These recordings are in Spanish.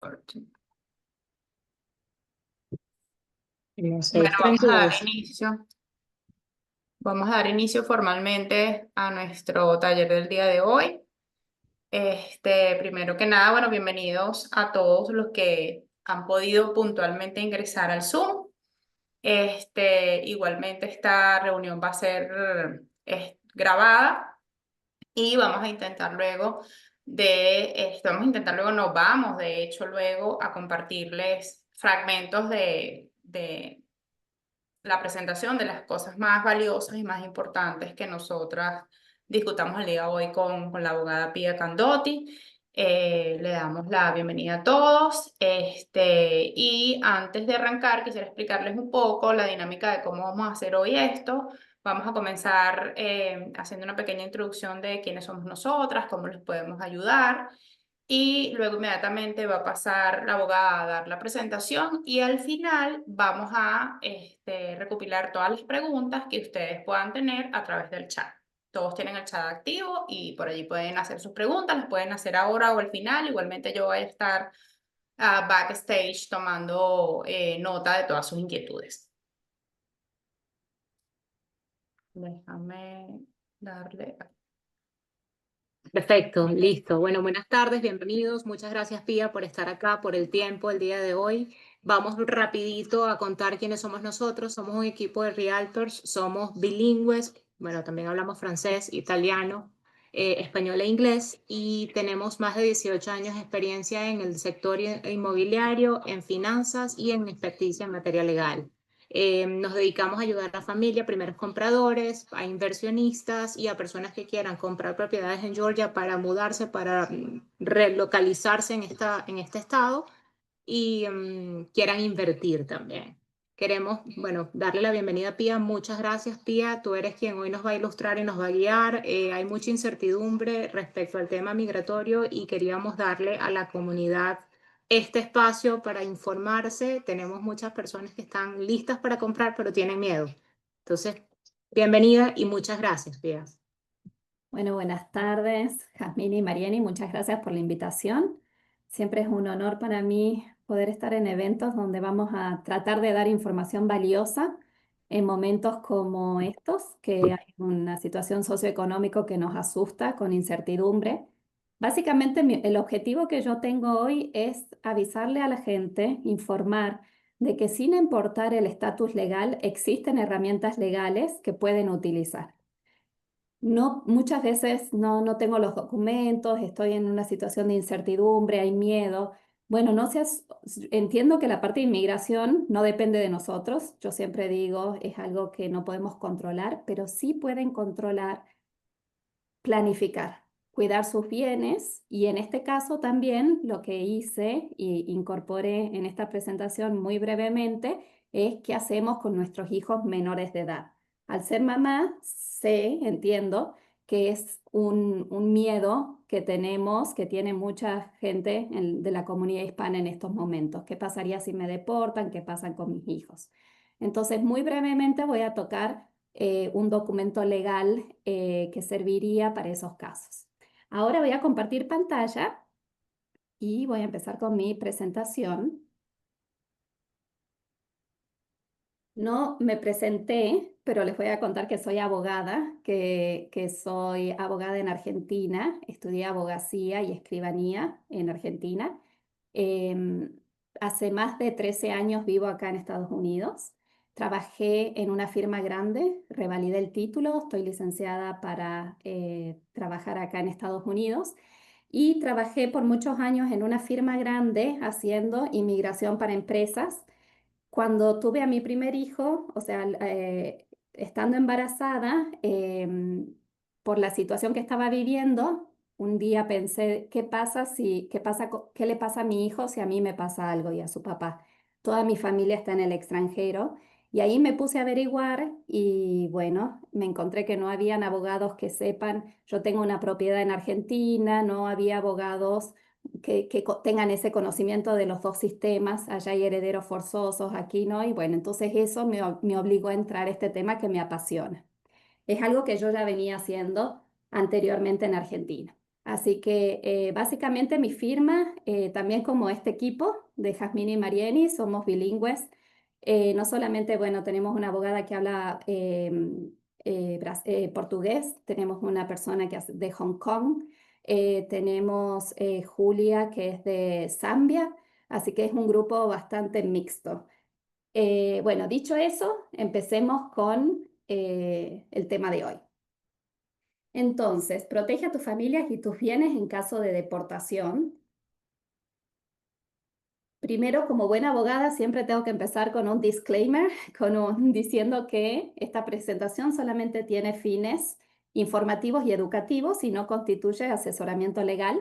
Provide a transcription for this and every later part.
Bueno, Seis vamos treinta a y dar dos. inicio. Vamos a dar inicio formalmente a nuestro taller del día de hoy. Primero que nada, bueno, bienvenidos a todos los que han podido puntualmente ingresar al Zoom. Igualmente esta reunión va a ser grabada y nos vamos de hecho luego a compartirles fragmentos de la presentación de las cosas más valiosas y más importantes que nosotras discutamos el día de hoy con la abogada Pia Candotti. Le damos la bienvenida a todos. Y antes de arrancar, quisiera explicarles un poco la dinámica de cómo vamos a hacer hoy esto. Vamos a comenzar haciendo una pequeña introducción de quiénes somos nosotras, cómo les podemos ayudar. Y luego inmediatamente va a pasar la abogada a dar la presentación y al final vamos a recopilar todas las preguntas que ustedes puedan tener a través del chat. Todos tienen el chat activo y por allí pueden hacer sus preguntas, las pueden hacer ahora o al final. Igualmente yo voy a estar backstage tomando nota de todas sus inquietudes. Déjame darle. Perfecto, listo. Bueno, buenas tardes, bienvenidos. Muchas gracias, Pía, por estar acá, por el tiempo el día de hoy. Vamos rapidito a contar quiénes somos nosotros. Somos un equipo de realtors, somos bilingües, bueno, también hablamos francés, italiano, español e inglés y tenemos más de 18 años de experiencia en el sector inmobiliario, en finanzas y en experticia en materia legal. Nos dedicamos a ayudar a la familia, a primeros compradores, a inversionistas y a personas que quieran comprar propiedades en Georgia para mudarse, para relocalizarse en este estado y quieran invertir también. Queremos, bueno, darle la bienvenida a Pía. Muchas gracias, Pía. Tú eres quien hoy nos va a ilustrar y nos va a guiar. Hay mucha incertidumbre respecto al tema migratorio y queríamos darle a la comunidad este espacio para informarse. Tenemos muchas personas que están listas para comprar, pero tienen miedo. Entonces, bienvenida y muchas gracias, Pía. Bueno, buenas tardes, Jazmín y Mariani, muchas gracias por la invitación. Siempre es un honor para mí poder estar en eventos donde vamos a tratar de dar información valiosa en momentos como estos, que hay una situación socioeconómica que nos asusta con incertidumbre. Básicamente, el objetivo que yo tengo hoy es avisarle a la gente, informar de que sin importar el estatus legal, existen herramientas legales que pueden utilizar. No, muchas veces no tengo los documentos, estoy en una situación de incertidumbre, hay miedo. Bueno, entiendo que la parte de inmigración no depende de nosotros. Yo siempre digo, es algo que no podemos controlar, pero sí pueden controlar, planificar, cuidar sus bienes y en este caso también lo que hice y incorporé en esta presentación muy brevemente es qué hacemos con nuestros hijos menores de edad. Al ser mamá, entiendo que es un miedo que tenemos, que tiene mucha gente de la comunidad hispana en estos momentos. ¿Qué pasaría si me deportan? ¿Qué pasa con mis hijos? Entonces, muy brevemente voy a tocar un documento legal que serviría para esos casos. Ahora voy a compartir pantalla y voy a empezar con mi presentación. No me presenté, pero les voy a contar que soy abogada, que soy abogada en Argentina, estudié abogacía y escribanía en Argentina. Em, Hace más de 13 años vivo acá en Estados Unidos. Trabajé en una firma grande, revalidé el título, estoy licenciada para trabajar acá en Estados Unidos y trabajé por muchos años en una firma grande haciendo inmigración para empresas. Cuando tuve a mi primer hijo, o sea, estando embarazada, por la situación que estaba viviendo, un día pensé, ¿qué le pasa a mi hijo si a mí me pasa algo y a su papá? Toda mi familia está en el extranjero y ahí me puse a averiguar y bueno, me encontré que no habían abogados que sepan, yo tengo una propiedad en Argentina, no había abogados que tengan ese conocimiento de los dos sistemas, allá hay herederos forzosos, aquí no, y bueno, entonces eso me obligó a entrar a este tema que me apasiona. Es algo que yo ya venía haciendo anteriormente en Argentina. Así que básicamente mi firma, también como este equipo de Jasmine y Marieni, somos bilingües. No solamente, bueno, tenemos una abogada que habla portugués, tenemos una persona que es de Hong Kong, tenemos Julia que es de Zambia, así que es un grupo bastante mixto. Bueno, dicho eso, empecemos con el tema de hoy. Entonces, protege a tus familias y tus bienes en caso de deportación. Primero, como buena abogada, siempre tengo que empezar con un disclaimer, diciendo que esta presentación solamente tiene fines informativos y educativos y no constituye asesoramiento legal.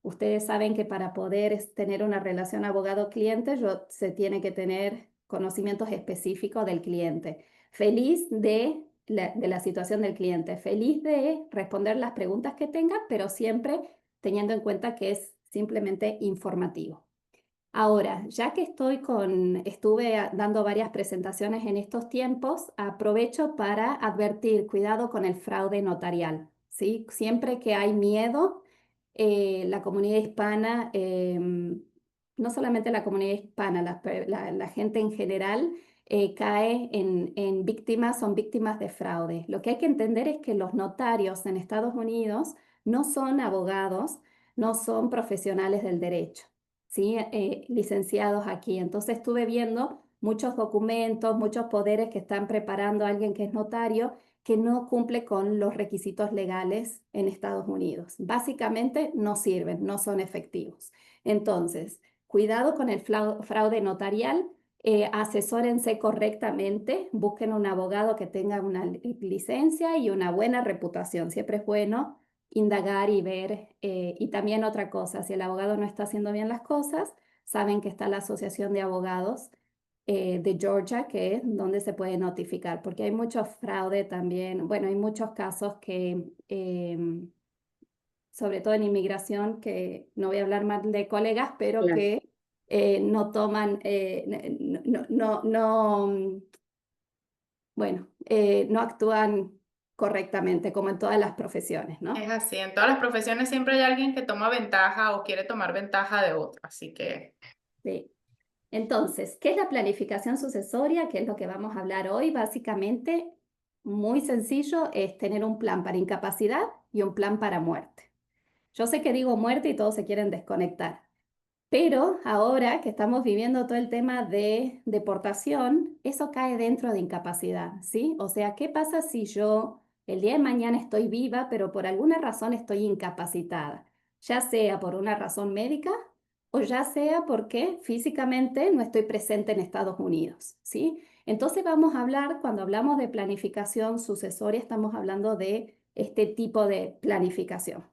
Ustedes saben que para poder tener una relación abogado-cliente, se tiene que tener conocimientos específicos del cliente. Feliz de la situación del cliente, feliz de responder las preguntas que tenga, pero siempre teniendo en cuenta que es simplemente informativo. Ahora, ya que estuve dando varias presentaciones en estos tiempos, aprovecho para advertir, cuidado con el fraude notarial, ¿sí? Siempre que hay miedo, la comunidad hispana, no solamente la comunidad hispana, la gente en general cae en víctimas, son víctimas de fraude. Lo que hay que entender es que los notarios en Estados Unidos no son abogados, no son profesionales del derecho. ¿Sí? Licenciados aquí. Entonces estuve viendo muchos documentos, muchos poderes que están preparando a alguien que es notario que no cumple con los requisitos legales en Estados Unidos. Básicamente no sirven, no son efectivos. Entonces, cuidado con el fraude notarial, asesórense correctamente, busquen un abogado que tenga una licencia y una buena reputación. Siempre es bueno indagar y ver. Y también otra cosa, si el abogado no está haciendo bien las cosas, saben que está la Asociación de Abogados de Georgia, que es donde se puede notificar, porque hay mucho fraude también. Bueno, hay muchos casos que, sobre todo en inmigración, que no voy a hablar mal de colegas, pero Claro. que no toman, bueno, no actúan correctamente, como en todas las profesiones, Es ¿no? así, en todas las profesiones siempre hay alguien que toma ventaja o quiere tomar ventaja de otro, así que Sí. Entonces, ¿qué es la planificación sucesoria? ¿Qué es lo que vamos a hablar hoy? Básicamente, muy sencillo, es tener un plan para incapacidad y un plan para muerte. Yo sé que digo muerte y todos se quieren desconectar, pero ahora que estamos viviendo todo el tema de deportación, eso cae dentro de incapacidad, ¿sí? O sea, ¿qué pasa si yo el día de mañana estoy viva, pero por alguna razón estoy incapacitada? Ya sea por una razón médica o ya sea porque físicamente no estoy presente en Estados Unidos, ¿sí? Entonces vamos a hablar, cuando hablamos de planificación sucesoria, estamos hablando de este tipo de planificación.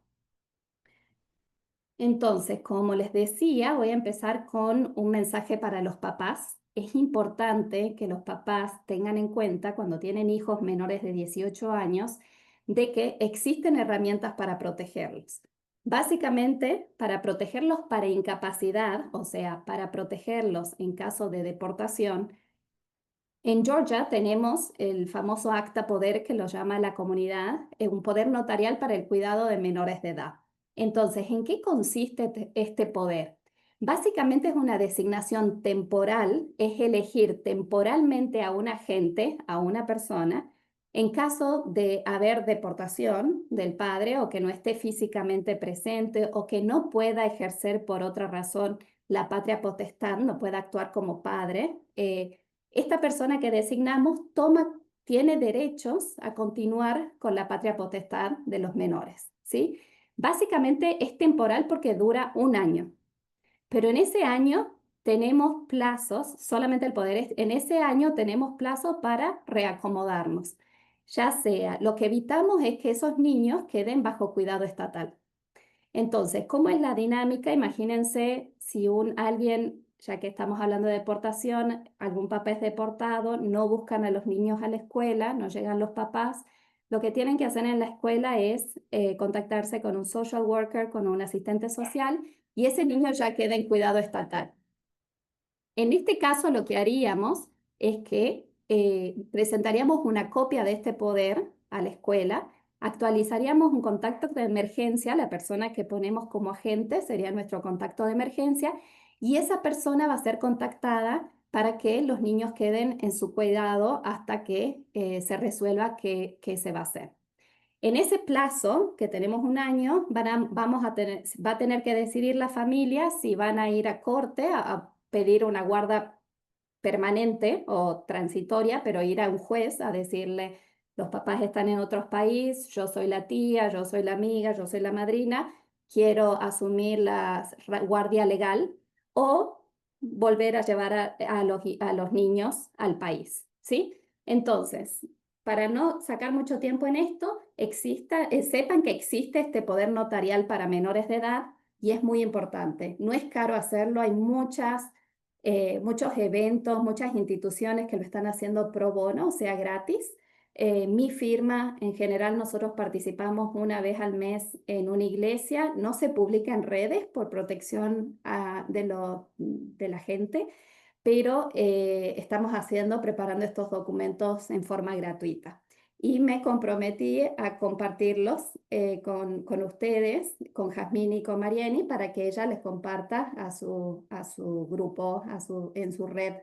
Entonces, como les decía, voy a empezar con un mensaje para los papás. Es importante que los papás tengan en cuenta cuando tienen hijos menores de 18 años de que existen herramientas para protegerlos. Básicamente, para protegerlos para incapacidad, o sea, para protegerlos en caso de deportación, en Georgia tenemos el famoso acta poder que lo llama la comunidad, un poder notarial para el cuidado de menores de edad. Entonces, ¿en qué consiste este poder? Básicamente es una designación temporal, es elegir temporalmente a un agente, a una persona, en caso de haber deportación del padre o que no esté físicamente presente o que no pueda ejercer por otra razón la patria potestad, no pueda actuar como padre. Esta persona que designamos tiene derechos a continuar con la patria potestad de los menores, ¿sí? Básicamente es temporal porque dura un año, pero en ese año tenemos plazos, solamente el poder en ese año tenemos plazos para reacomodarnos. Ya sea, lo que evitamos es que esos niños queden bajo cuidado estatal. Entonces, ¿cómo es la dinámica? Imagínense si alguien, ya que estamos hablando de deportación, algún papá es deportado, no buscan a los niños a la escuela, no llegan los papás. Lo que tienen que hacer en la escuela es contactarse con un social worker, con un asistente social, y ese niño ya queda en cuidado estatal. En este caso, lo que haríamos es que presentaríamos una copia de este poder a la escuela, actualizaríamos un contacto de emergencia, la persona que ponemos como agente sería nuestro contacto de emergencia, y esa persona va a ser contactada para que los niños queden en su cuidado hasta que se resuelva qué se va a hacer. En ese plazo, que tenemos un año, va a tener que decidir la familia si van a ir a corte a pedir una guarda permanente o transitoria, pero ir a un juez a decirle, los papás están en otros países, yo soy la tía, yo soy la amiga, yo soy la madrina, quiero asumir la guardia legal, o volver a llevar a los niños al país, ¿sí? Entonces, para no sacar mucho tiempo en esto, sepan que existe este poder notarial para menores de edad y es muy importante. No es caro hacerlo, hay muchos eventos, muchas instituciones que lo están haciendo pro bono, o sea, gratis. Mi firma, en general, nosotros participamos una vez al mes en una iglesia. No se publica en redes por protección de la gente, pero estamos preparando estos documentos en forma gratuita. Y me comprometí a compartirlos con ustedes, con Jazmín y con Marieni, para que ella les comparta a su grupo, en su red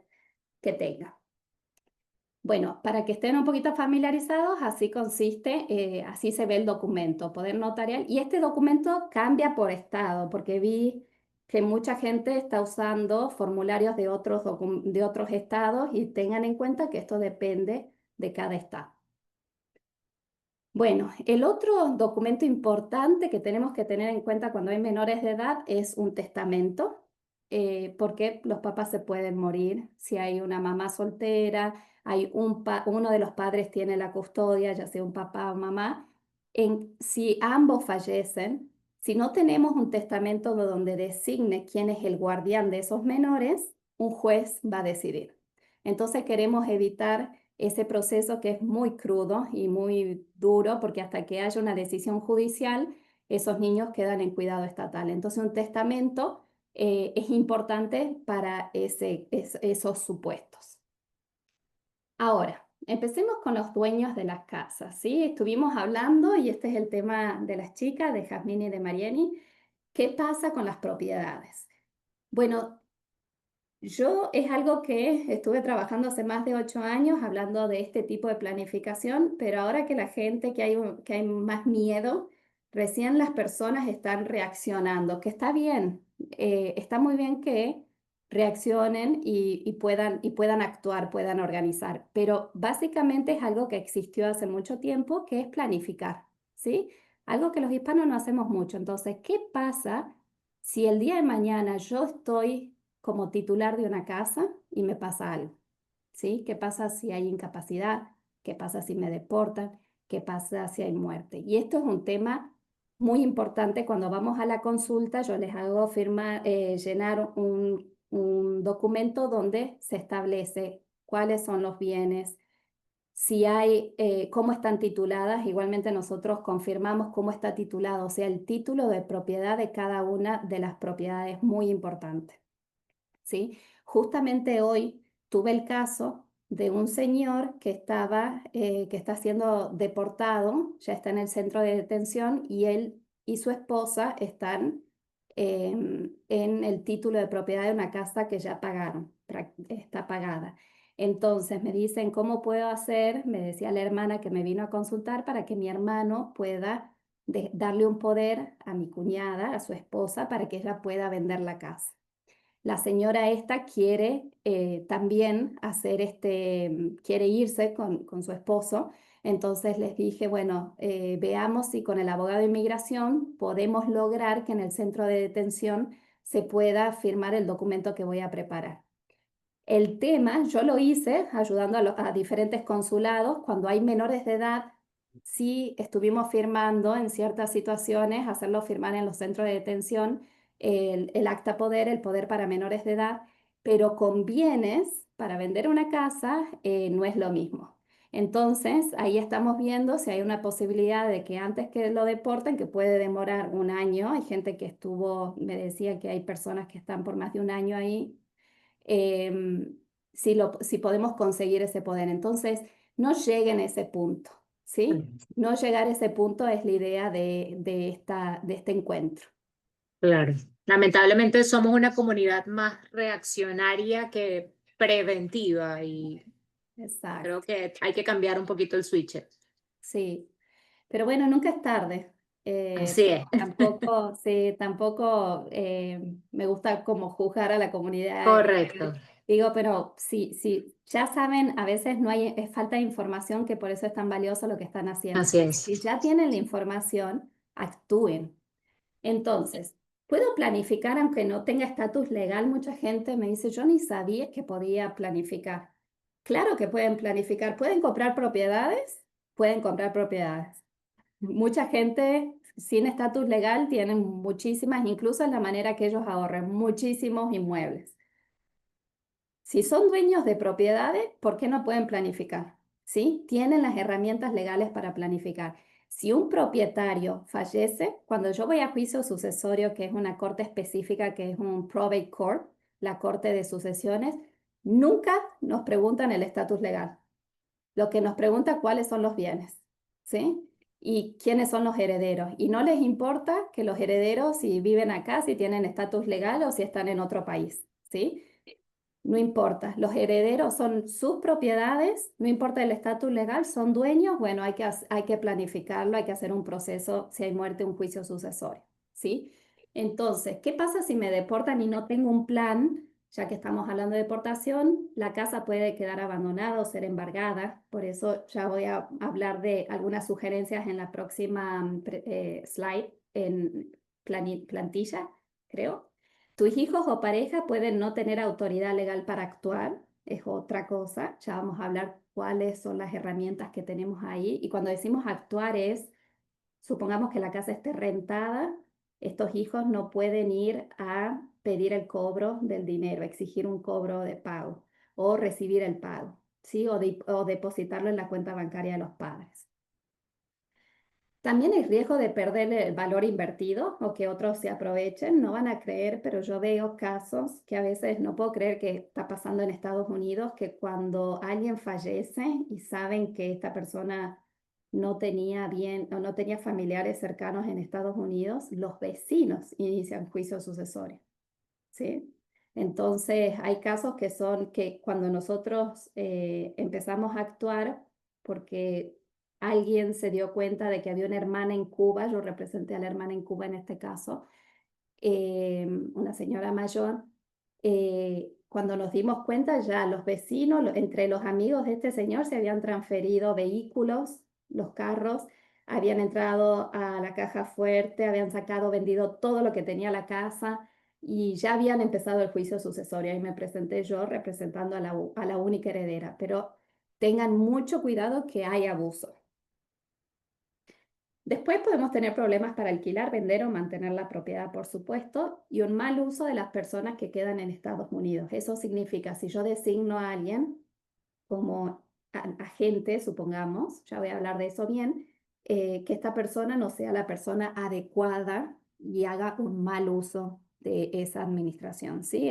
que tenga. Bueno, para que estén un poquito familiarizados, así consiste, así se ve el documento, poder notarial. Y este documento cambia por estado, porque vi que mucha gente está usando formularios de otros estados, y tengan en cuenta que esto depende de cada estado. Bueno, el otro documento importante que tenemos que tener en cuenta cuando hay menores de edad es un testamento, porque los papás se pueden morir. Si hay una mamá soltera, uno de los padres tiene la custodia, ya sea un papá o mamá, si ambos fallecen, si no tenemos un testamento donde designe quién es el guardián de esos menores, un juez va a decidir. Entonces queremos evitar ese proceso, que es muy crudo y muy duro, porque hasta que haya una decisión judicial, esos niños quedan en cuidado estatal. Entonces un testamento es importante para esos supuestos. Ahora, empecemos con los dueños de las casas, ¿sí? Estuvimos hablando, y este es el tema de las chicas, de Jazmín y de Marieni. ¿Qué pasa con las propiedades? Bueno, es algo que estuve trabajando hace más de 8 años, hablando de este tipo de planificación, pero ahora que que hay más miedo, recién las personas están reaccionando, que está bien, está muy bien que reaccionen y puedan actuar, puedan organizar, pero básicamente es algo que existió hace mucho tiempo, que es planificar, ¿sí? Algo que los hispanos no hacemos mucho. Entonces, ¿qué pasa si el día de mañana yo estoy como titular de una casa y me pasa algo? ¿Sí? ¿Qué pasa si hay incapacidad? ¿Qué pasa si me deportan? ¿Qué pasa si hay muerte? Y esto es un tema muy importante. Cuando vamos a la consulta, yo les hago llenar un documento donde se establece cuáles son los bienes, si hay, cómo están tituladas. Igualmente nosotros confirmamos cómo está titulado, o sea, el título de propiedad de cada una de las propiedades, muy importante, ¿sí? Justamente hoy tuve el caso de un señor que está siendo deportado, ya está en el centro de detención, y él y su esposa están en el título de propiedad de una casa que ya pagaron, está pagada. Entonces me dicen, ¿cómo puedo hacer? Me decía la hermana que me vino a consultar, para que mi hermano pueda darle un poder a mi cuñada, a su esposa, para que ella pueda vender la casa. La señora esta quiere también quiere irse con su esposo. Entonces les dije, bueno, veamos si con el abogado de inmigración podemos lograr que en el centro de detención se pueda firmar el documento que voy a preparar. El tema, yo lo hice ayudando a diferentes consulados. Cuando hay menores de edad, sí estuvimos firmando en ciertas situaciones, hacerlo firmar en los centros de detención, el acta poder, el poder para menores de edad, pero con bienes para vender una casa no es lo mismo. Entonces, ahí estamos viendo si hay una posibilidad de que antes que lo deporten, que puede demorar un año, hay gente que me decía que hay personas que están por más de un año ahí, si podemos conseguir ese poder. Entonces, no lleguen a ese punto, ¿sí? No llegar a ese punto es la idea de este encuentro. Claro. Lamentablemente somos una comunidad más reaccionaria que preventiva y Exacto, creo que hay que cambiar un poquito el switch. sí. Pero bueno, nunca es tarde. Así Pero es. tampoco, sí, tampoco me gusta como juzgar a la comunidad. Correcto. Digo, pero sí, ya saben, a veces no hay, es falta de información, que por eso es tan valioso lo que están haciendo. Así es. Si ya tienen la información, actúen. Entonces, ¿puedo planificar aunque no tenga estatus legal? Mucha gente me dice, yo ni sabía que podía planificar. Claro que pueden planificar. ¿Pueden comprar propiedades? Pueden comprar propiedades. Mucha gente sin estatus legal tienen muchísimas, incluso en la manera que ellos ahorran, muchísimos inmuebles. Si son dueños de propiedades, ¿por qué no pueden planificar? ¿Sí? Tienen las herramientas legales para planificar. Si un propietario fallece, cuando yo voy a juicio sucesorio, que es una corte específica, que es un probate court, la corte de sucesiones, nunca nos preguntan el estatus legal. Lo que nos pregunta cuáles son los bienes, ¿sí? Y quiénes son los herederos. Y no les importa que los herederos, si viven acá, si tienen estatus legal o si están en otro país, ¿sí? No importa, los herederos son sus propiedades, no importa el estatus legal, son dueños, bueno, hay que planificarlo, hay que hacer un proceso, si hay muerte, un juicio sucesorio, ¿sí? Entonces, ¿qué pasa si me deportan y no tengo un plan? Ya que estamos hablando de deportación, la casa puede quedar abandonada o ser embargada, por eso ya voy a hablar de algunas sugerencias en la próxima slide en plantilla, creo. Tus hijos o pareja pueden no tener autoridad legal para actuar, es otra cosa. Ya vamos a hablar cuáles son las herramientas que tenemos ahí. Y cuando decimos actuar es, supongamos que la casa esté rentada, estos hijos no pueden ir a pedir el cobro del dinero, exigir un cobro de pago o recibir el pago, ¿sí? O depositarlo en la cuenta bancaria de los padres. También hay riesgo de perder el valor invertido o que otros se aprovechen. No van a creer, pero yo veo casos que a veces no puedo creer que está pasando en Estados Unidos, que cuando alguien fallece y saben que esta persona no tenía bien o no tenía familiares cercanos en Estados Unidos, los vecinos inician juicio sucesorio, ¿sí? Entonces, hay casos que son que cuando nosotros empezamos a actuar, porque alguien se dio cuenta de que había una hermana en Cuba, yo representé a la hermana en Cuba en este caso, una señora mayor, cuando nos dimos cuenta ya los vecinos, entre los amigos de este señor se habían transferido vehículos, los carros, habían entrado a la caja fuerte, habían sacado, vendido todo lo que tenía la casa y ya habían empezado el juicio sucesorio y me presenté yo representando a la única heredera, pero tengan mucho cuidado que hay abuso. Después podemos tener problemas para alquilar, vender o mantener la propiedad, por supuesto, y un mal uso de las personas que quedan en Estados Unidos. Eso significa, si yo designo a alguien como agente, supongamos, ya voy a hablar de eso bien, que esta persona no sea la persona adecuada y haga un mal uso de esa administración, ¿sí?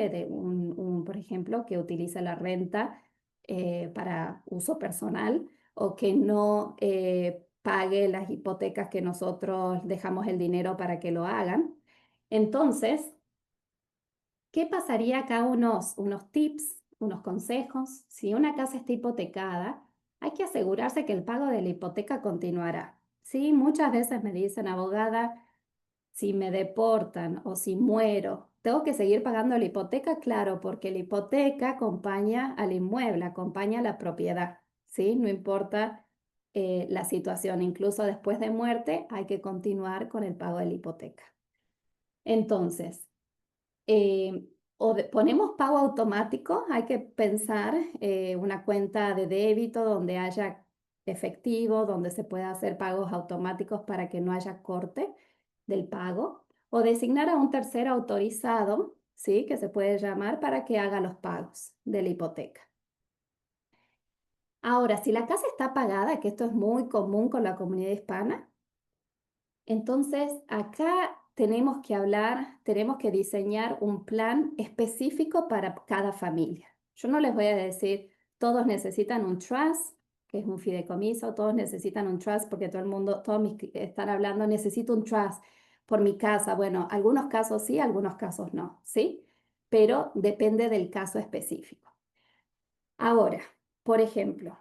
Por ejemplo, que utilice la renta para uso personal o que no pague las hipotecas que nosotros dejamos el dinero para que lo hagan. Entonces, ¿qué pasaría acá? Unos tips, unos consejos. Si una casa está hipotecada, hay que asegurarse que el pago de la hipoteca continuará. Sí, muchas veces me dicen, abogada, si me deportan o si muero, ¿tengo que seguir pagando la hipoteca? Claro, porque la hipoteca acompaña al inmueble, acompaña a la propiedad, ¿sí? No importa la situación, incluso después de muerte hay que continuar con el pago de la hipoteca. Entonces, eh, ponemos pago automático, hay que pensar una cuenta de débito donde haya efectivo, donde se pueda hacer pagos automáticos para que no haya corte del pago, o designar a un tercero autorizado, ¿sí? Que se puede llamar para que haga los pagos de la hipoteca. Ahora, si la casa está pagada, que esto es muy común con la comunidad hispana, entonces acá tenemos que hablar, tenemos que diseñar un plan específico para cada familia. Yo no les voy a decir, todos necesitan un trust, que es un fideicomiso. Todos necesitan un trust porque todo el mundo, todos están hablando, necesito un trust por mi casa. Bueno, algunos casos sí, algunos casos no, ¿sí? Pero depende del caso específico. Ahora, por ejemplo,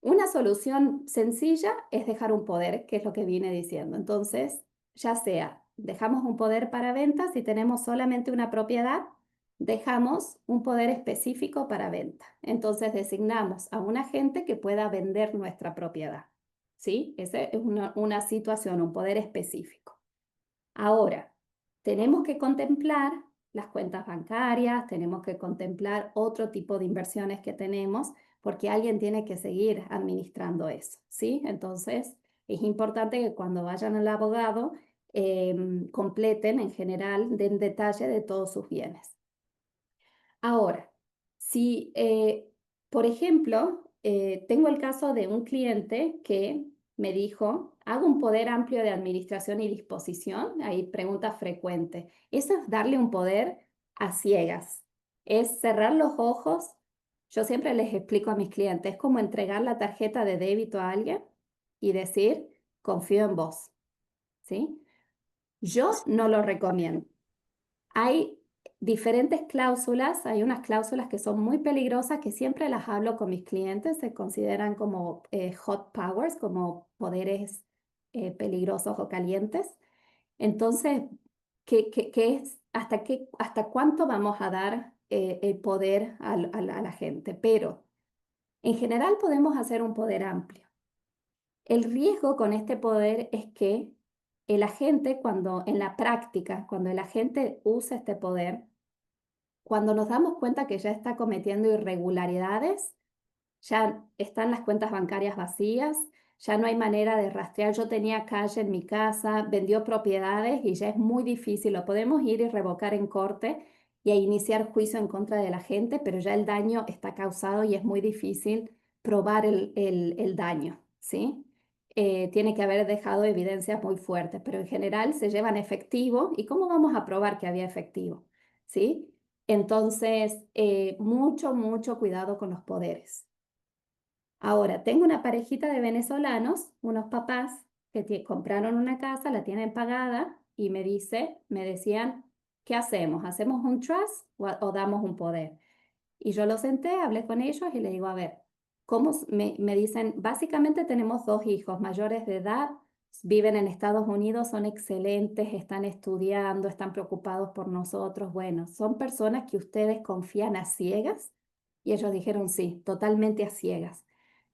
una solución sencilla es dejar un poder, que es lo que vine diciendo. Entonces, ya sea, dejamos un poder para venta si tenemos solamente una propiedad, dejamos un poder específico para venta. Entonces, designamos a un agente que pueda vender nuestra propiedad. ¿Sí? Esa es una situación, un poder específico. Ahora, tenemos que contemplar las cuentas bancarias, tenemos que contemplar otro tipo de inversiones que tenemos, porque alguien tiene que seguir administrando eso, ¿sí? Entonces, es importante que cuando vayan al abogado, completen en general, den detalle de todos sus bienes. Ahora, si, por ejemplo, tengo el caso de un cliente que me dijo, hago un poder amplio de administración y disposición, ahí pregunta frecuente. Eso es darle un poder a ciegas, es cerrar los ojos. Yo siempre les explico a mis clientes, es como entregar la tarjeta de débito a alguien y decir, confío en vos, ¿sí? Yo no lo recomiendo. Hay diferentes cláusulas, hay unas cláusulas que son muy peligrosas que siempre las hablo con mis clientes, se consideran como hot powers, como poderes peligrosos o calientes. Entonces, ¿qué es? ¿Hasta cuánto vamos a dar el poder a la gente? Pero en general podemos hacer un poder amplio. El riesgo con este poder es que el agente, cuando en la práctica, cuando el agente usa este poder, cuando nos damos cuenta que ya está cometiendo irregularidades, ya están las cuentas bancarias vacías, ya no hay manera de rastrear. Yo tenía calle en mi casa, vendió propiedades y ya es muy difícil. Lo podemos ir y revocar en corte y a iniciar juicio en contra de la gente, pero ya el daño está causado y es muy difícil probar el daño, ¿sí? Tiene que haber dejado evidencias muy fuertes, pero en general se llevan efectivo. ¿Y cómo vamos a probar que había efectivo? ¿Sí? Entonces, mucho cuidado con los poderes. Ahora, tengo una parejita de venezolanos, unos papás que compraron una casa, la tienen pagada y me decían, ¿qué hacemos? ¿Hacemos un trust o damos un poder? Y yo los senté, hablé con ellos y les digo, a ver, me dicen, básicamente tenemos dos hijos mayores de edad, viven en Estados Unidos, son excelentes, están estudiando, están preocupados por nosotros. Bueno, son personas que ustedes confían a ciegas. Y ellos dijeron, sí, totalmente a ciegas.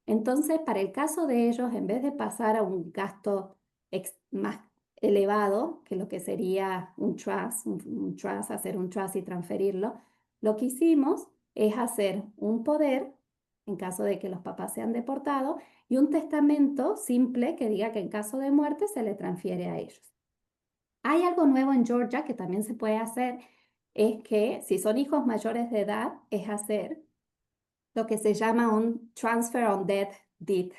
Entonces, para el caso de ellos, en vez de pasar a un gasto más elevado, que lo que sería un trust, hacer un trust y transferirlo, lo que hicimos es hacer un poder en caso de que los papás sean deportados y un testamento simple que diga que en caso de muerte se le transfiere a ellos. Hay algo nuevo en Georgia que también se puede hacer, es que si son hijos mayores de edad, es hacer lo que se llama un Transfer on Death Deed.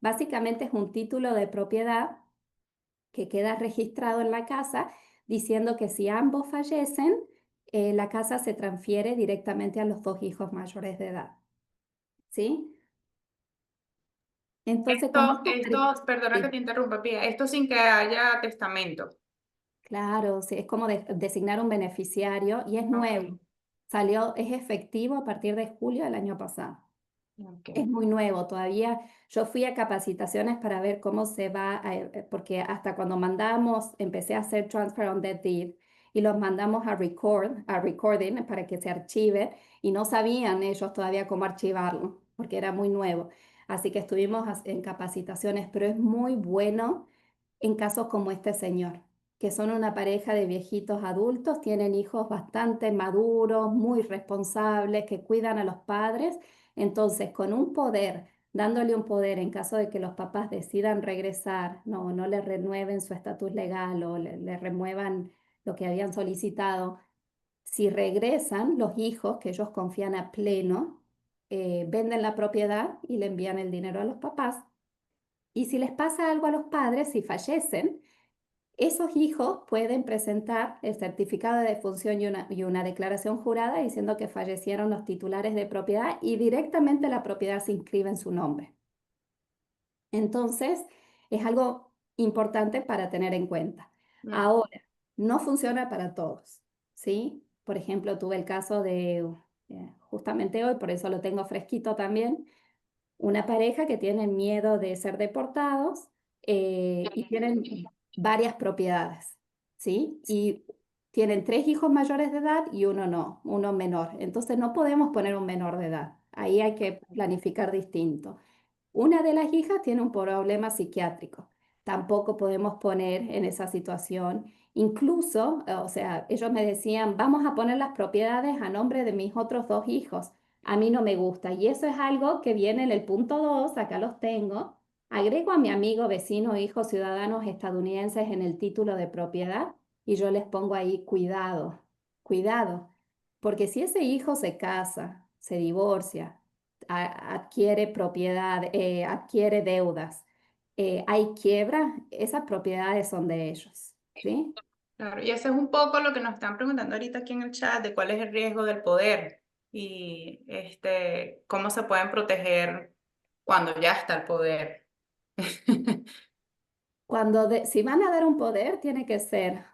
Básicamente es un título de propiedad que queda registrado en la casa diciendo que si ambos fallecen, la casa se transfiere directamente a los dos hijos mayores de edad. ¿Sí? Entonces, con Perdona que sí, te interrumpa, Pía, esto sin que haya testamento. claro, sí, es como designar un beneficiario y es nuevo. Ok, Es efectivo a partir de julio del año pasado. ok. Es muy nuevo todavía. Yo fui a capacitaciones para ver cómo se va, porque hasta cuando mandamos, empecé a hacer Transfer on Death Deed y los mandamos a recording para que se archive y no sabían ellos todavía cómo archivarlo, porque era muy nuevo. Así que estuvimos en capacitaciones, pero es muy bueno en casos como este señor, que son una pareja de viejitos adultos, tienen hijos bastante maduros, muy responsables, que cuidan a los padres. Entonces, con un poder, dándole un poder en caso de que los papás decidan regresar, no le renueven su estatus legal o le remuevan lo que habían solicitado, si regresan los hijos, que ellos confían a pleno, venden la propiedad y le envían el dinero a los papás. Y si les pasa algo a los padres, si fallecen, esos hijos pueden presentar el certificado de defunción y una declaración jurada diciendo que fallecieron los titulares de propiedad y directamente la propiedad se inscribe en su nombre. Entonces, es algo importante para tener en cuenta. Mm. Ahora, no funciona para todos, ¿sí? Por ejemplo, tuve el caso de, justamente hoy, por eso lo tengo fresquito también, una pareja que tiene miedo de ser deportados y tienen varias propiedades, ¿sí? Y tienen 3 hijos mayores de edad y uno no, uno menor. Entonces no podemos poner un menor de edad. Ahí hay que planificar distinto. Una de las hijas tiene un problema psiquiátrico. Tampoco podemos poner en esa situación. Incluso, o sea, ellos me decían, vamos a poner las propiedades a nombre de mis otros 2 hijos. A mí no me gusta. Y eso es algo que viene en el punto 2, acá los tengo. Agrego a mi amigo, vecino, hijo, ciudadanos estadounidenses en el título de propiedad y yo les pongo ahí cuidado, cuidado. Porque si ese hijo se casa, se divorcia, adquiere propiedad, adquiere deudas, hay quiebra, esas propiedades son de ellos, ¿sí? Claro, y eso es un poco lo que nos están preguntando ahorita aquí en el chat de cuál es el riesgo del poder y cómo se pueden proteger cuando ya está el poder. Si van a dar un poder, tiene que ser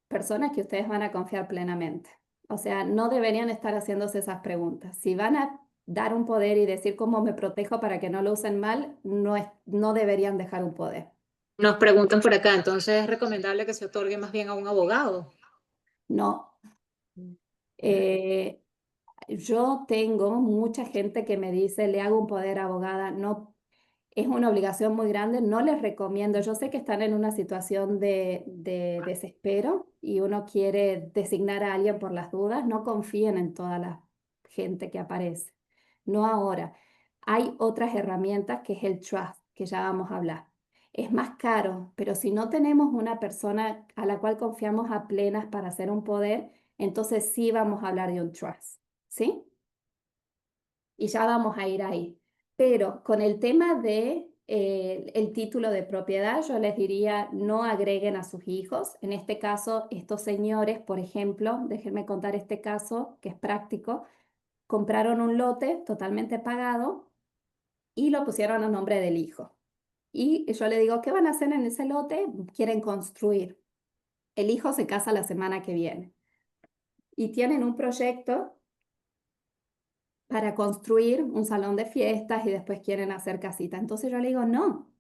personas que ustedes van a confiar plenamente. O sea, no deberían estar haciéndose esas preguntas. Si van a dar un poder y decir cómo me protejo para que no lo usen mal, no deberían dejar un poder. Nos preguntan por acá, entonces es recomendable que se otorgue más bien a un abogado. No. Eh, yo tengo mucha gente que me dice, le hago un poder abogada, no, es una obligación muy grande, no les recomiendo. Yo sé que están en una situación de desespero y uno quiere designar a alguien por las dudas. No confíen en toda la gente que aparece. No ahora. Hay otras herramientas que es el trust, que ya vamos a hablar. Es más caro, pero si no tenemos una persona a la cual confiamos a plenas para hacer un poder, entonces sí vamos a hablar de un trust, ¿sí? Y ya vamos a ir ahí. Pero con el tema de el título de propiedad, yo les diría no agreguen a sus hijos. En este caso, estos señores, por ejemplo, déjenme contar este caso que es práctico, compraron un lote totalmente pagado y lo pusieron a nombre del hijo. Y yo le digo, ¿qué van a hacer en ese lote? Quieren construir. El hijo se casa la semana que viene y tienen un proyecto para construir un salón de fiestas y después quieren hacer casita. Entonces yo le digo, no,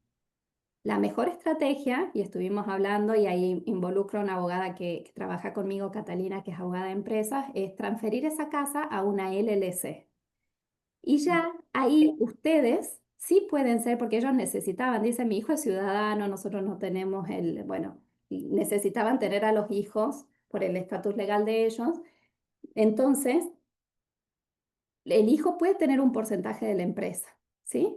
la mejor estrategia, y estuvimos hablando y ahí involucro a una abogada que trabaja conmigo, Catalina, que es abogada de empresas, es transferir esa casa a una LLC. Y ya ahí ustedes sí pueden ser, porque ellos necesitaban, dice, mi hijo es ciudadano, nosotros no tenemos bueno, necesitaban tener a los hijos por el estatus legal de ellos. Entonces, el hijo puede tener un porcentaje de la empresa, ¿sí?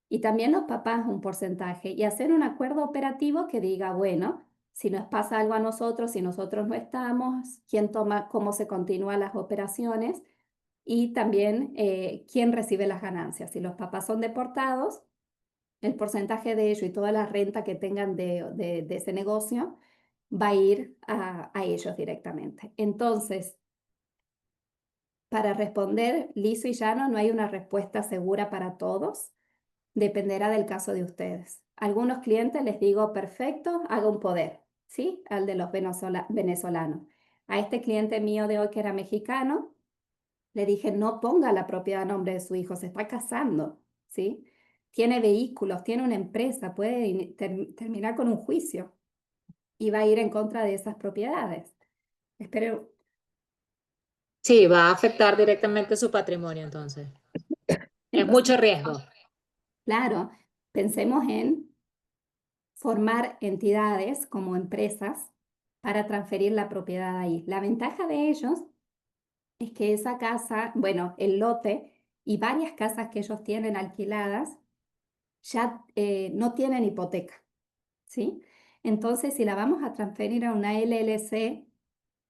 Y también los papás un porcentaje y hacer un acuerdo operativo que diga, bueno, si nos pasa algo a nosotros, si nosotros no estamos, quién toma, cómo se continúan las operaciones y también quién recibe las ganancias. Si los papás son deportados, el porcentaje de ello y toda la renta que tengan de ese negocio va a ir a ellos directamente. Entonces, para responder liso y llano, no hay una respuesta segura para todos. Dependerá del caso de ustedes. Algunos clientes les digo, perfecto, haga un poder, ¿sí? Al de los venezolanos. A este cliente mío de hoy que era mexicano, le dije, no ponga la propiedad a nombre de su hijo, se está casando, ¿sí? Tiene vehículos, tiene una empresa, puede terminar con un juicio y va a ir en contra de esas propiedades. Espero, Sí, va a afectar directamente su patrimonio entonces. Es entonces, mucho riesgo. claro, pensemos en formar entidades como empresas para transferir la propiedad ahí. La ventaja de ellos es que esa casa, bueno, el lote y varias casas que ellos tienen alquiladas ya no tienen hipoteca, ¿sí? Entonces, si la vamos a transferir a una LLC,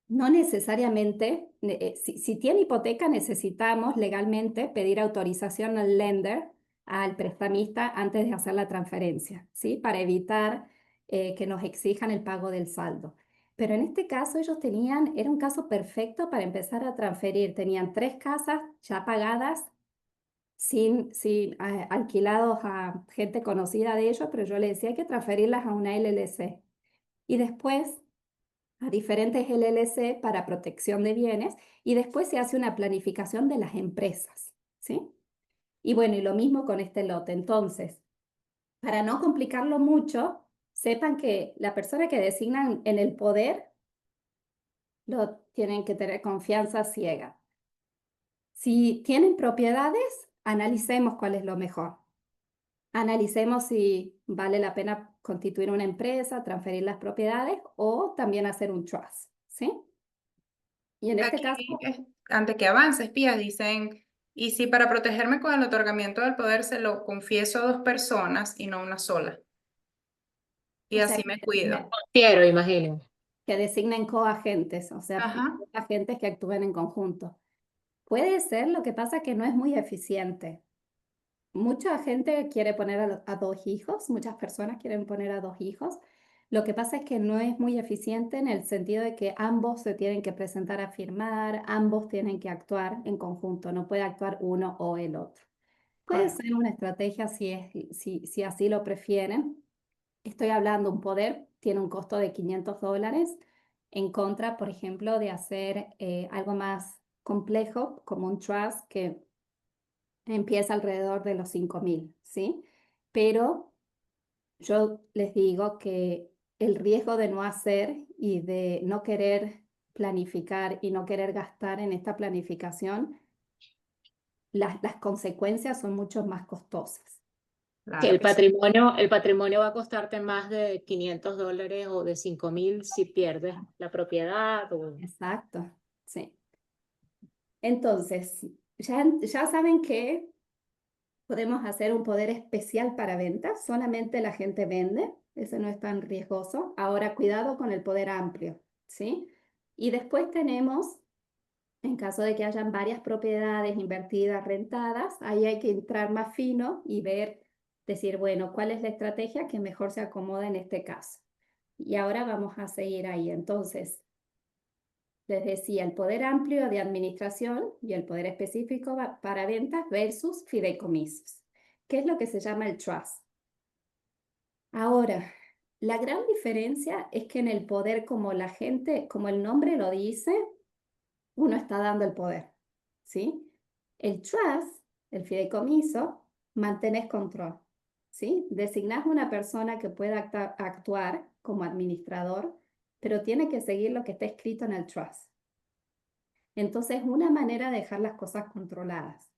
no necesariamente, si tiene hipoteca, necesitamos legalmente pedir autorización al lender, al prestamista, antes de hacer la transferencia, ¿sí? Para evitar que nos exijan el pago del saldo. Pero en este caso ellos era un caso perfecto para empezar a transferir. Tenían 3 casas ya pagadas alquilados a gente conocida de ellos, pero yo les decía hay que transferirlas a una LLC. Y después a diferentes LLC para protección de bienes y después se hace una planificación de las empresas, ¿sí? Y bueno, y lo mismo con este lote. Entonces, para no complicarlo mucho, sepan que la persona que designan en el poder lo tienen que tener confianza ciega. Si tienen propiedades, analicemos cuál es lo mejor. Analicemos si vale la pena constituir una empresa, transferir las propiedades o también hacer un trust, ¿sí? Y en este caso, Aquí, antes que avance, espías, dicen, y si para protegerme con el otorgamiento del poder se lo confieso a 2 personas y no una sola, y o sea, así me cuido. Quiero, imagino. que designen coagentes, o sea, Ajá. agentes que actúen en conjunto. Puede ser, lo que pasa que no es muy eficiente. Mucha gente quiere poner a 2 hijos, muchas personas quieren poner a 2 hijos. Lo que pasa es que no es muy eficiente en el sentido de que ambos se tienen que presentar a firmar, ambos tienen que actuar en conjunto, no puede actuar uno o el otro. Puede Correcto. ser una estrategia si así lo prefieren. Estoy hablando, un poder tiene un costo de $500 en contra, por ejemplo, de hacer algo más complejo como un trust que empieza alrededor de los 5.000, ¿sí? Pero yo les digo que el riesgo de no hacer y de no querer planificar y no querer gastar en esta planificación, las consecuencias son mucho más costosas. Que Claro que sí. el patrimonio va a costarte más de $500 o de 5.000 si pierdes la propiedad. Exacto, sí. Entonces, ya saben que podemos hacer un poder especial para ventas, solamente la gente vende, ese no es tan riesgoso. Ahora, cuidado con el poder amplio, ¿sí? Y después tenemos, en caso de que hayan varias propiedades invertidas, rentadas, ahí hay que entrar más fino y ver, decir, bueno, ¿cuál es la estrategia que mejor se acomoda en este caso? Y ahora vamos a seguir ahí. Entonces, les decía, el poder amplio de administración y el poder específico para ventas versus fideicomisos. ¿Qué es lo que se llama el trust? Ahora, la gran diferencia es que en el poder, como la gente, como el nombre lo dice, uno está dando el poder, ¿sí? El trust, el fideicomiso, mantenés control, ¿sí? Designás una persona que pueda actuar como administrador, pero tiene que seguir lo que está escrito en el trust. Entonces, una manera de dejar las cosas controladas,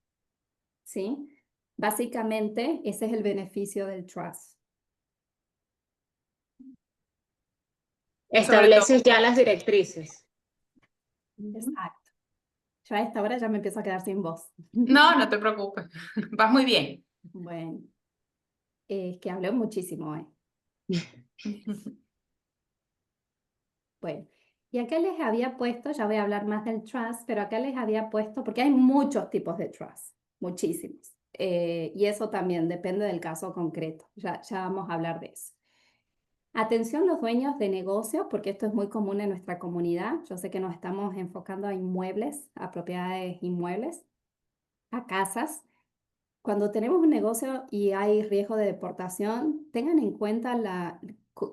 ¿sí? Básicamente, ese es el beneficio del trust. Sobre todo. Estableces ya las directrices. Exacto. Ya a esta hora ya me empiezo a quedar sin voz. No, no te preocupes. Vas muy bien. Bueno, es que hablé muchísimo hoy. Bueno, y acá les había puesto, ya voy a hablar más del trust, pero acá les había puesto, porque hay muchos tipos de trust, muchísimos. Y eso también depende del caso concreto. Ya vamos a hablar de eso. Atención los dueños de negocios, porque esto es muy común en nuestra comunidad. Yo sé que nos estamos enfocando a inmuebles, a propiedades inmuebles, a casas. Cuando tenemos un negocio y hay riesgo de deportación, tengan en cuenta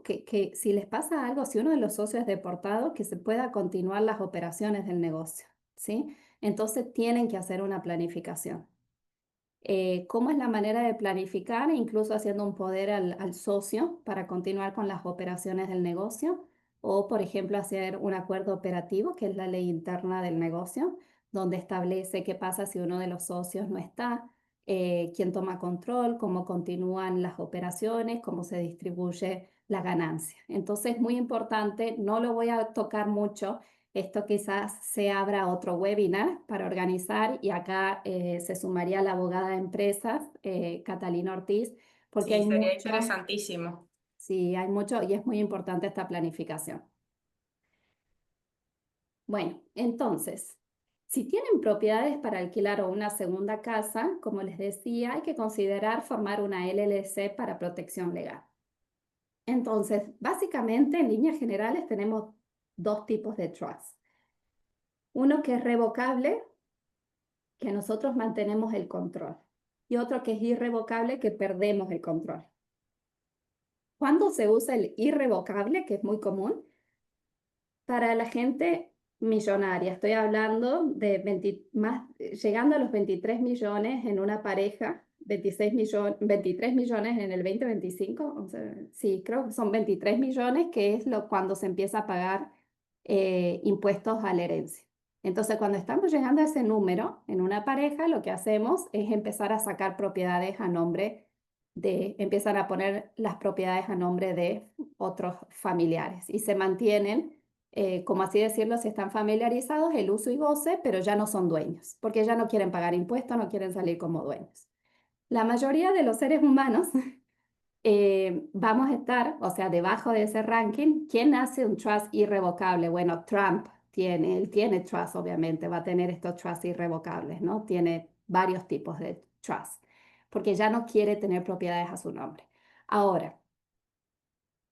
que si les pasa algo, si uno de los socios es deportado, que se pueda continuar las operaciones del negocio, ¿sí? Entonces tienen que hacer una planificación. ¿Cómo es la manera de planificar? Incluso haciendo un poder al socio para continuar con las operaciones del negocio o, por ejemplo, hacer un acuerdo operativo, que es la ley interna del negocio, donde establece qué pasa si uno de los socios no está, quién toma control, cómo continúan las operaciones, cómo se distribuye la ganancia. Entonces, es muy importante, no lo voy a tocar mucho. Esto quizás se abra otro webinar para organizar y acá se sumaría la abogada de empresas, Catalina Ortiz, porque Sí, hay sería mucho, interesantísimo. sí, hay mucho y es muy importante esta planificación. Bueno, entonces, si tienen propiedades para alquilar o una segunda casa, como les decía, hay que considerar formar una LLC para protección legal. Entonces, básicamente, en líneas generales, tenemos 2 tipos de trust. Uno que es revocable, que nosotros mantenemos el control, y otro que es irrevocable, que perdemos el control. ¿Cuándo se usa el irrevocable, que es muy común? Para la gente millonaria. Estoy hablando de llegando a los 23 millones en una pareja, 23 millones en el 2025. O sea, sí, creo que son 23 millones, que es cuando se empieza a pagar impuestos a la herencia. Entonces, cuando estamos llegando a ese número en una pareja, lo que hacemos es empezar a sacar propiedades a nombre empiezan a poner las propiedades a nombre de otros familiares y se mantienen, como así decirlo, si están familiarizados, el uso y goce, pero ya no son dueños, porque ya no quieren pagar impuestos, no quieren salir como dueños. La mayoría de los seres humanos vamos a estar, o sea, debajo de ese ranking. ¿Quién hace un trust irrevocable? Bueno, Trump él tiene trust, obviamente, va a tener estos trusts irrevocables, ¿no? Tiene varios tipos de trust, porque ya no quiere tener propiedades a su nombre. Ahora,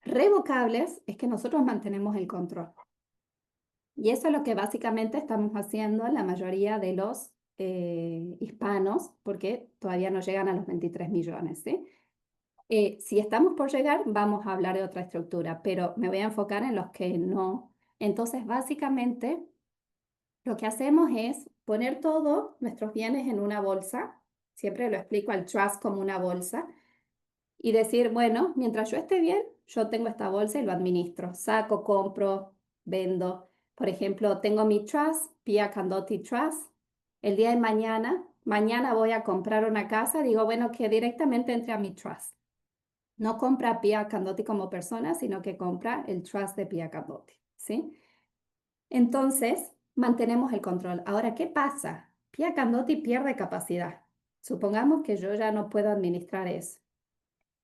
revocables es que nosotros mantenemos el control. Y eso es lo que básicamente estamos haciendo la mayoría de los hispanos, porque todavía no llegan a los 23 millones, ¿sí? Si estamos por llegar, vamos a hablar de otra estructura, pero me voy a enfocar en los que no. Entonces, básicamente, lo que hacemos es poner todos nuestros bienes en una bolsa. Siempre lo explico al trust como una bolsa. Y decir, bueno, mientras yo esté bien, yo tengo esta bolsa y lo administro. Saco, compro, vendo. Por ejemplo, tengo mi trust, Pia Candotti Trust. El día de mañana voy a comprar una casa, digo, bueno, que directamente entre a mi trust. No compra Pia Candotti como persona, sino que compra el trust de Pia Candotti, ¿sí? Entonces, mantenemos el control. Ahora, ¿qué pasa? Pia Candotti pierde capacidad. Supongamos que yo ya no puedo administrar eso.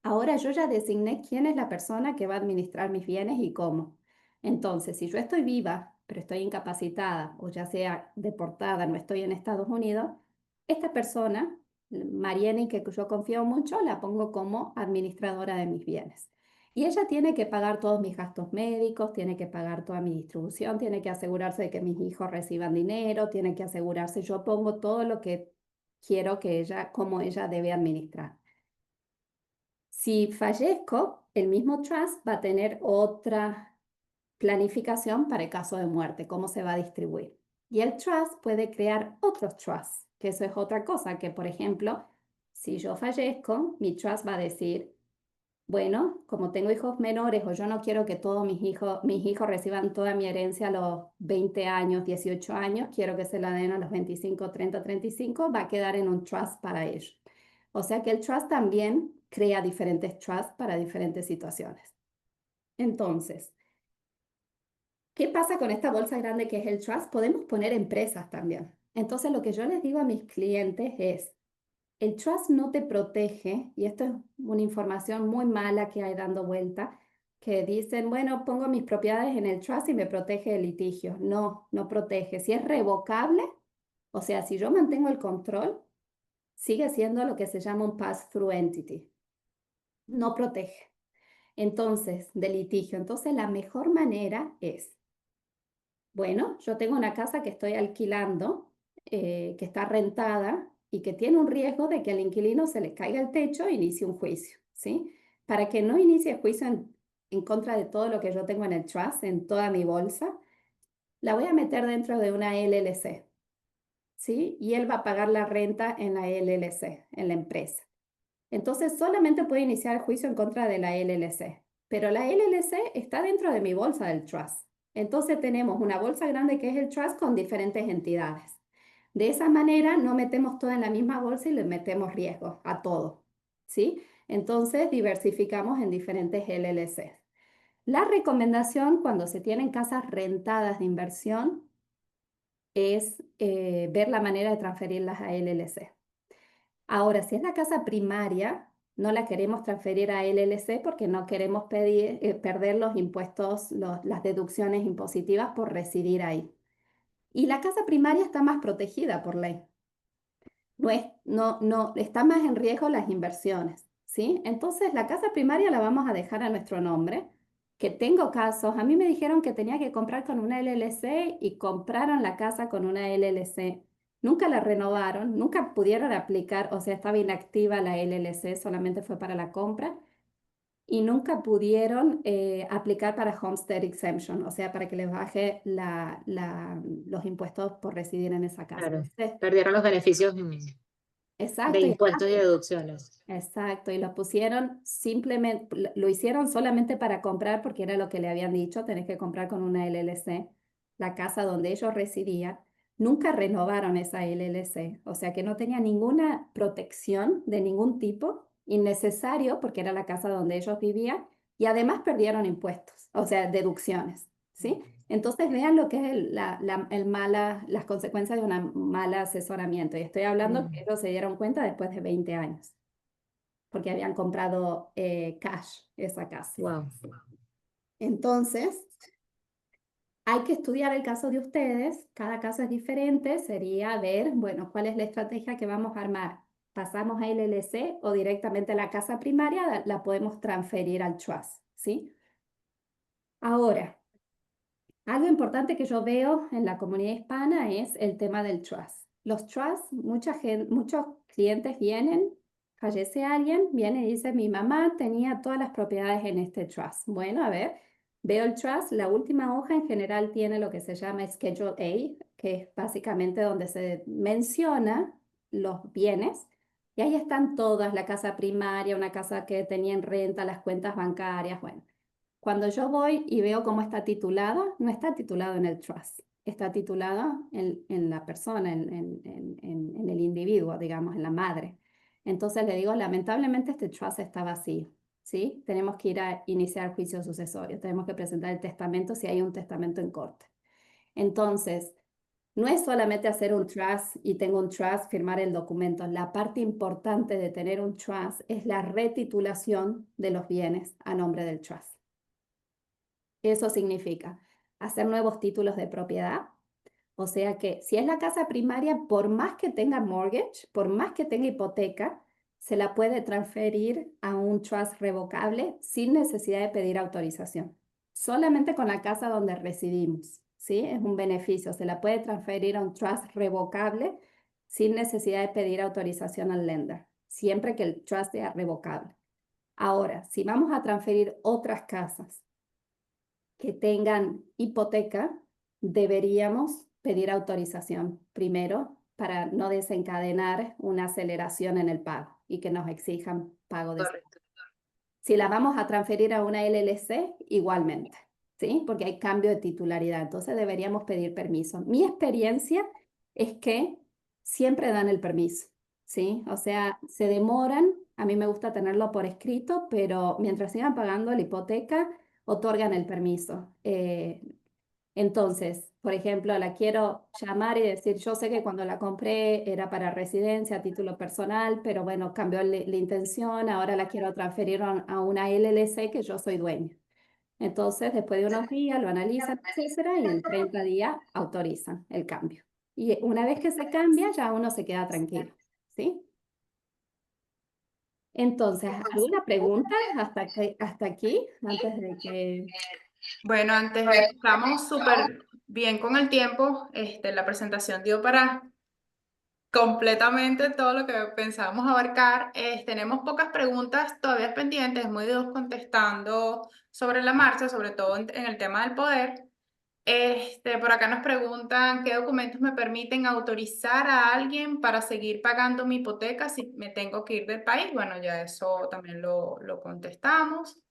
Ahora yo ya designé quién es la persona que va a administrar mis bienes y cómo. Entonces, si yo estoy viva, pero estoy incapacitada o ya sea deportada, no estoy en Estados Unidos, esta persona, Marieni, que yo confío mucho, la pongo como administradora de mis bienes. Y ella tiene que pagar todos mis gastos médicos, tiene que pagar toda mi distribución, tiene que asegurarse de que mis hijos reciban dinero, tiene que asegurarse, yo pongo todo lo que quiero que ella, como ella debe administrar. Si fallezco, el mismo trust va a tener otra planificación para el caso de muerte, cómo se va a distribuir. Y el trust puede crear otros trusts, que eso es otra cosa, que por ejemplo, si yo fallezco, mi trust va a decir, bueno, como tengo hijos menores o yo no quiero que todos mis hijos reciban toda mi herencia a los 20 años, 18 años, quiero que se la den a los 25, 30, 35, va a quedar en un trust para ellos. O sea que el trust también crea diferentes trusts para diferentes situaciones. Entonces, ¿qué pasa con esta bolsa grande que es el trust? Podemos poner empresas también. Entonces, lo que yo les digo a mis clientes es, el trust no te protege, y esto es una información muy mala que hay dando vuelta, que dicen, bueno, pongo mis propiedades en el trust y me protege de litigios. No, no protege. Si es revocable, o sea, si yo mantengo el control, sigue siendo lo que se llama un pass-through entity. No protege. Entonces, de litigio. Entonces, la mejor manera es, bueno, yo tengo una casa que estoy alquilando, que está rentada y que tiene un riesgo de que al inquilino se le caiga el techo e inicie un juicio, ¿sí? Para que no inicie juicio en contra de todo lo que yo tengo en el trust, en toda mi bolsa, la voy a meter dentro de una LLC, ¿sí? Y él va a pagar la renta en la LLC, en la empresa. Entonces solamente puede iniciar el juicio en contra de la LLC, pero la LLC está dentro de mi bolsa del trust. Entonces tenemos una bolsa grande que es el trust con diferentes entidades. De esa manera no metemos todo en la misma bolsa y le metemos riesgo a todo, ¿sí? Entonces diversificamos en diferentes LLCs. La recomendación cuando se tienen casas rentadas de inversión es ver la manera de transferirlas a LLC. Ahora, si es la casa primaria, no la queremos transferir a LLC porque no queremos perder los impuestos, las deducciones impositivas por residir ahí. Y la casa primaria está más protegida por ley. No, está más en riesgo las inversiones, ¿sí? Entonces, la casa primaria la vamos a dejar a nuestro nombre, que tengo casos, a mí me dijeron que tenía que comprar con una LLC y compraron la casa con una LLC nunca la renovaron, nunca pudieron aplicar, o sea, estaba inactiva la LLC, solamente fue para la compra, y nunca pudieron aplicar para Homestead Exemption, o sea, para que les baje los impuestos por residir en esa casa. Claro, Entonces, perdieron los beneficios de exacto, y impuestos y deducciones. exacto, y lo pusieron simplemente, lo hicieron solamente para comprar porque era lo que le habían dicho, tenés que comprar con una LLC, la casa donde ellos residían. Nunca renovaron esa LLC, o sea que no tenía ninguna protección de ningún tipo, innecesario porque era la casa donde ellos vivían y además perdieron impuestos, o sea, deducciones, ¿sí? Entonces vean lo que es las consecuencias de un mal asesoramiento. Y estoy hablando que ellos se dieron cuenta después de 20 años, porque habían comprado cash esa casa. Wow. Entonces, hay que estudiar el caso de ustedes. Cada caso es diferente. Sería ver, bueno, cuál es la estrategia que vamos a armar. ¿Pasamos a LLC o directamente a la casa primaria? La podemos transferir al trust, ¿sí? Ahora, algo importante que yo veo en la comunidad hispana es el tema del trust. Los trusts, muchos clientes vienen, fallece alguien, viene y dice, mi mamá tenía todas las propiedades en este trust. Bueno, a ver, veo el trust, la última hoja en general tiene lo que se llama Schedule A, que es básicamente donde se menciona los bienes. Y ahí están todas, la casa primaria, una casa que tenía en renta, las cuentas bancarias, bueno. Cuando yo voy y veo cómo está titulada, no está titulado en el trust, está titulada en la persona, en el individuo, digamos, en la madre. Entonces le digo, lamentablemente este trust está vacío, ¿sí? Tenemos que ir a iniciar juicio sucesorio, tenemos que presentar el testamento si hay un testamento en corte. Entonces, no es solamente hacer un trust y tengo un trust, firmar el documento. La parte importante de tener un trust es la retitulación de los bienes a nombre del trust. Eso significa hacer nuevos títulos de propiedad. O sea que si es la casa primaria, por más que tenga mortgage, por más que tenga hipoteca, se la puede transferir a un trust revocable sin necesidad de pedir autorización. Solamente con la casa donde residimos, ¿sí? Es un beneficio. Se la puede transferir a un trust revocable sin necesidad de pedir autorización al lender, siempre que el trust sea revocable. Ahora, si vamos a transferir otras casas que tengan hipoteca, deberíamos pedir autorización primero para no desencadenar una aceleración en el pago y que nos exijan pago de... Correcto. Si la vamos a transferir a una LLC, igualmente, ¿sí? Porque hay cambio de titularidad, entonces deberíamos pedir permiso. Mi experiencia es que siempre dan el permiso, ¿sí? O sea, se demoran, a mí me gusta tenerlo por escrito, pero mientras sigan pagando la hipoteca, otorgan el permiso. Entonces, por ejemplo, la quiero llamar y decir, yo sé que cuando la compré era para residencia, a título personal, pero bueno, cambió la intención, ahora la quiero transferir a una LLC que yo soy dueña. Entonces, después de unos días lo analizan, etcétera, y en 30 días autorizan el cambio. Y una vez que se cambia, ya uno se queda tranquilo, ¿sí? Entonces, ¿alguna pregunta hasta aquí, antes de que... Bueno, antes de estamos súper bien con el tiempo, la presentación dio para completamente todo lo que pensábamos abarcar. Tenemos pocas preguntas todavía pendientes, muy dos contestando sobre la marcha, sobre todo en el tema del poder. Por acá nos preguntan qué documentos me permiten autorizar a alguien para seguir pagando mi hipoteca si me tengo que ir del país. Bueno, ya eso también lo contestamos.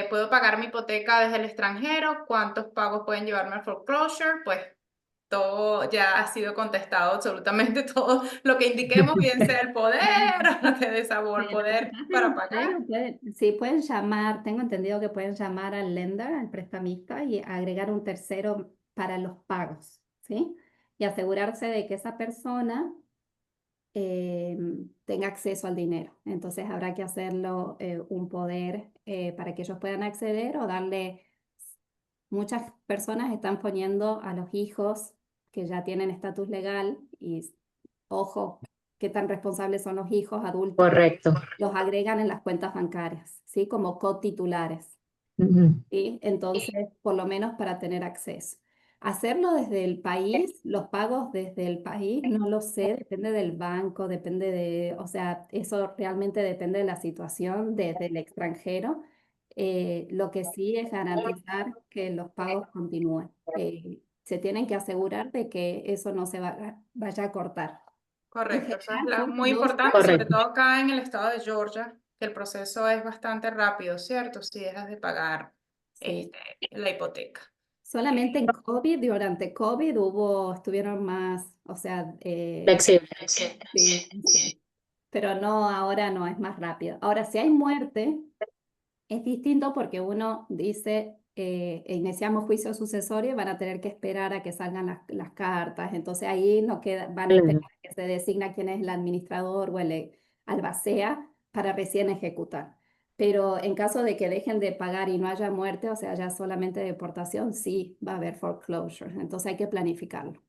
¿Puedo pagar mi hipoteca desde el extranjero? ¿Cuántos pagos pueden llevarme al foreclosure? Pues todo ya ha sido contestado, absolutamente todo lo que indiquemos, bien sea el poder, lo que dé sabor, poder para pagar. Sí, pueden llamar, tengo entendido que pueden llamar al lender, al prestamista y agregar un tercero para los pagos, ¿sí? Y asegurarse de que esa persona tenga acceso al dinero. Entonces habrá que hacerlo un poder para que ellos puedan acceder o darle... Muchas personas están poniendo a los hijos que ya tienen estatus legal y ojo, qué tan responsables son los hijos adultos, Correcto. los agregan en las cuentas bancarias, ¿sí? Como cotitulares, Ujú. ¿sí? Entonces, por lo menos para tener acceso. Hacerlo desde el país, los pagos desde el país, no lo sé, depende del banco, depende de, o sea, eso realmente depende de la situación desde el extranjero. Lo que sí es garantizar que los pagos continúen. Se tienen que asegurar de que eso no se vaya a cortar. En Correcto, eso es general son muy dos. importante, sobre Correcto. todo acá en el estado de Georgia, que el proceso es bastante rápido, ¿cierto? Si dejas de pagar Sí. la hipoteca. Solamente en COVID, durante COVID estuvieron más, o sea, Flexible. sí, sí. Pero no, ahora no, es más rápido. Ahora, si hay muerte, es distinto porque uno dice, iniciamos juicio sucesorio y van a tener que esperar a que salgan las cartas. Entonces ahí no queda, van a esperar Claro. a que se designa quién es el administrador o el albacea para recién ejecutar. Pero en caso de que dejen de pagar y no haya muerte, o sea, ya solamente deportación, sí va a haber foreclosure. Entonces hay que planificarlo.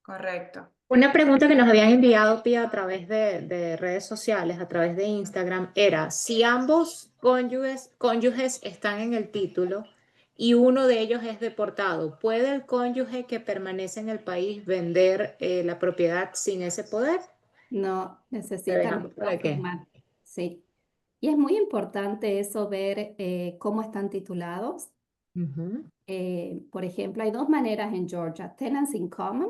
Correcto. Una pregunta que nos habían enviado, Pia, a través de redes sociales, a través de Instagram, era si ambos cónyuges están en el título y uno de ellos es deportado, ¿puede el cónyuge que permanece en el país vender la propiedad sin ese poder? No Te necesitan dejamos los para dos qué. firmar. Sí. Y es muy importante eso, ver cómo están titulados. Ujú. Por ejemplo, hay dos maneras en Georgia. Tenants in common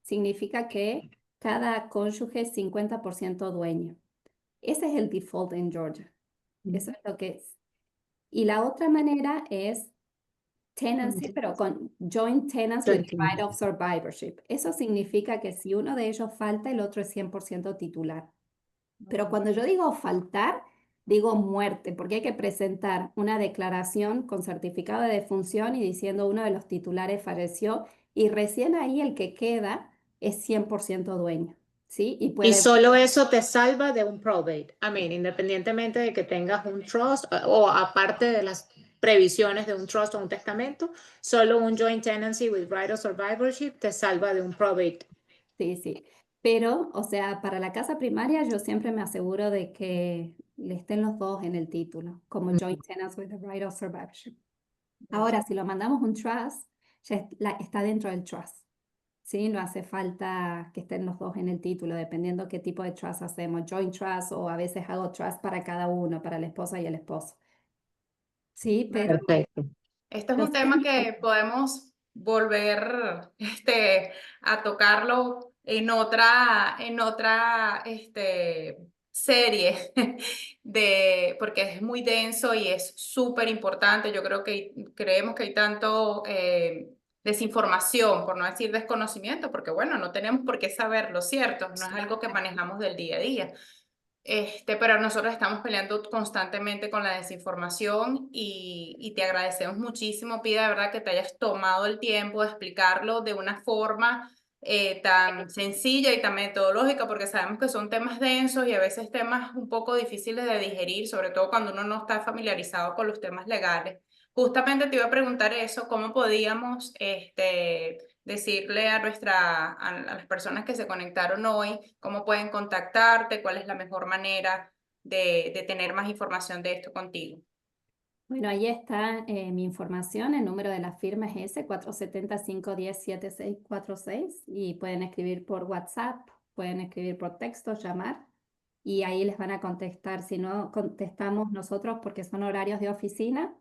significa que cada cónyuge es 50% dueño. Ese es el default en Georgia. Eso es lo que es. Y la otra manera es tenancy, Ujú. pero con joint tenants Yo with entiendo. right of survivorship. Eso significa que si uno de ellos falta, el otro es 100% titular. Pero cuando yo digo faltar, digo muerte, porque hay que presentar una declaración con certificado de defunción y diciendo uno de los titulares falleció y recién ahí el que queda es 100% dueño, ¿sí? Y Y puede, solo eso te salva de un probate. I mean, independientemente de que tengas un trust o aparte de las previsiones de un trust o un testamento, solo un joint tenancy with right of survivorship te salva de un probate. sí, sí. Pero, o sea, para la casa primaria yo siempre me aseguro de que le estén los dos en el título, como joint tenants with the right of survivorship. Ahora, si lo mandamos un trust, ya está dentro del trust. Sí, no hace falta que estén los dos en el título, dependiendo qué tipo de trust hacemos, joint trust o a veces hago trust para cada uno, para la esposa y el esposo. Sí, pero Perfecto. Este es lo un sí es tema que importante. podemos volver a tocarlo en otra serie porque es muy denso y es súper importante. Yo creo que creemos que hay tanto desinformación, por no decir desconocimiento, porque bueno, no tenemos por qué saberlo, ¿cierto? No es algo que manejamos del día a día. Pero nosotros estamos peleando constantemente con la desinformación y te agradecemos muchísimo, Pida, de verdad que te hayas tomado el tiempo de explicarlo de una forma tan sencilla y tan metodológica, porque sabemos que son temas densos y a veces temas un poco difíciles de digerir, sobre todo cuando uno no está familiarizado con los temas legales. Justamente te iba a preguntar eso, ¿cómo podíamos decirle a las personas que se conectaron hoy cómo pueden contactarte, cuál es la mejor manera de tener más información de esto contigo? Bueno, ahí está mi información, el número de la firma es ese, 470-510-7646 y pueden escribir por WhatsApp, pueden escribir por texto, llamar y ahí les van a contestar. Si no contestamos nosotros porque son horarios de oficina,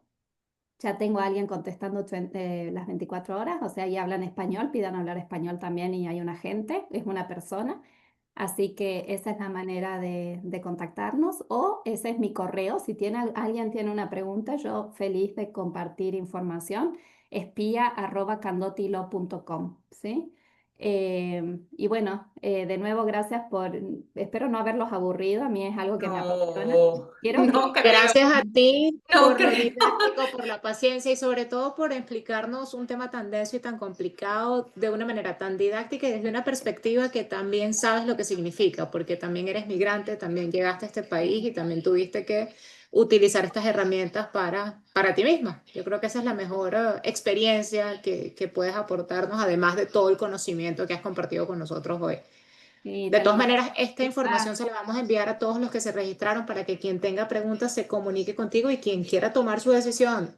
ya tengo a alguien contestando las 24 horas, o sea, y hablan español, pidan hablar español también y hay un agente, es una persona. Así que esa es la manera de contactarnos o ese es mi correo. Si alguien tiene una pregunta, yo feliz de compartir información. espía@candotilo.com, ¿sí? Y bueno, de nuevo, espero no haberlos aburrido. A mí es algo que me apasiona. No, Quiero no que creo, Gracias a ti no por lo creo. didáctico, por la paciencia y sobre todo por explicarnos un tema tan denso y tan complicado de una manera tan didáctica y desde una perspectiva que también sabes lo que significa, porque también eres migrante, también llegaste a este país y también tuviste que utilizar estas herramientas para ti misma. Yo creo que esa es la mejor experiencia que puedes aportarnos, además de todo el conocimiento que has compartido con nosotros hoy. y De te lo todas voy maneras, esta a información explicar. se la vamos a enviar a todos los que se registraron para que quien tenga preguntas se comunique contigo y quien quiera tomar su decisión